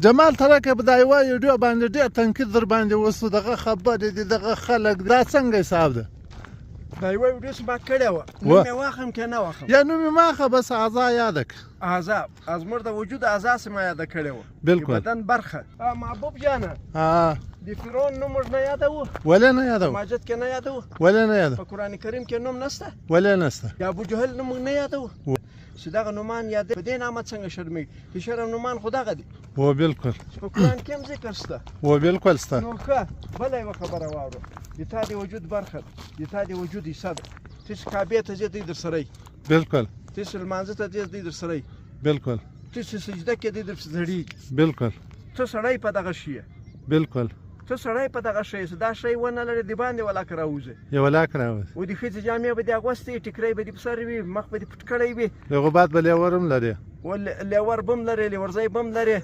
جمال ترکه په دا یوه ویډیو باندې ډېر تنقید در باندې وسو دغه خبرې دي دغه خلک دا څنګه حساب ده دا یوه ویډیو چې ما کړې وه نوم یې واخلم که نه واخلم یا نوم یې ماخه بس اعضا یاده که اعضا زموږ د وجود اعضا چې ما یاده کړې وه بالکل بدن برخه محبوب جانه د فرعون نوم موږ نه یادوو ولې نه یادوو ماجد کې نه یادوو ولې نه یادوو په قرآن کریم کې نوم نشته ولې نشته یا ابوجهل نوم موږ نه یادوو چې دغه نومان یادوي په دې نامه څنګه شرمېږي چې شرم نومان خو دغه دي و بالکل په قرآن کې هم ذکر شته و بالکل شته نو ښه بله یوه خبره واوره د تا د وجود برخه ده د تا د وجود حصه ده ته چې کعبې ته ځې دی در سره بالکل ته چې لمانځه ته ځې دی در سره بالکل ته چې سجده کې دی در زړېږي بالکل ته سړی په دغه شي بالکل ته سړی په دغه شی دا شی ونه لري د باندې ولاکه راوځي یو ولاکه راوځي و د ښځې جامې به دې اغوستې ټیکری به دې په سر وي مخ به دې پټ کړی وي دغه بعد به لیور هم لري لیور بم لري لیورځی بم لري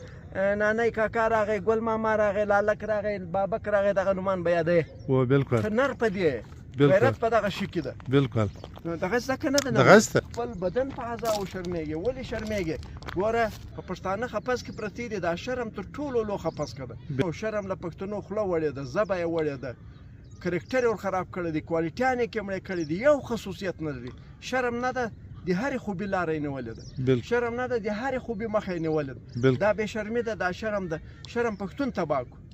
نانی کاکا راغی ګل ماما راغی لالک راغی بابک راغی دغه نومان به یادوي و بالکل ته نر په دې غیرت په دغه شي کې ده بالکل نو دغه زده که نه ده دغه زده خپل بدن په اعضاو شرمېږي ولې شرمېږي ګوره په پښتانه خپس کې پرتې دي دا شرم تر ټولو لو خپس که ده شرم له پښتنو خوله وړې ده ژبه یې وړې ده کرکټر یې ور خراب کړی دی کوالټیان یې کمړې کړي دي یو خصوصیت نه لري شرم نه ده د هرې خوبي لاره یې نیولې ده شرم نه ده د هرې خوبي مخه یې نیولې ده دا بې شرمي ده دا شرم ده شرم پښتون تباه کړو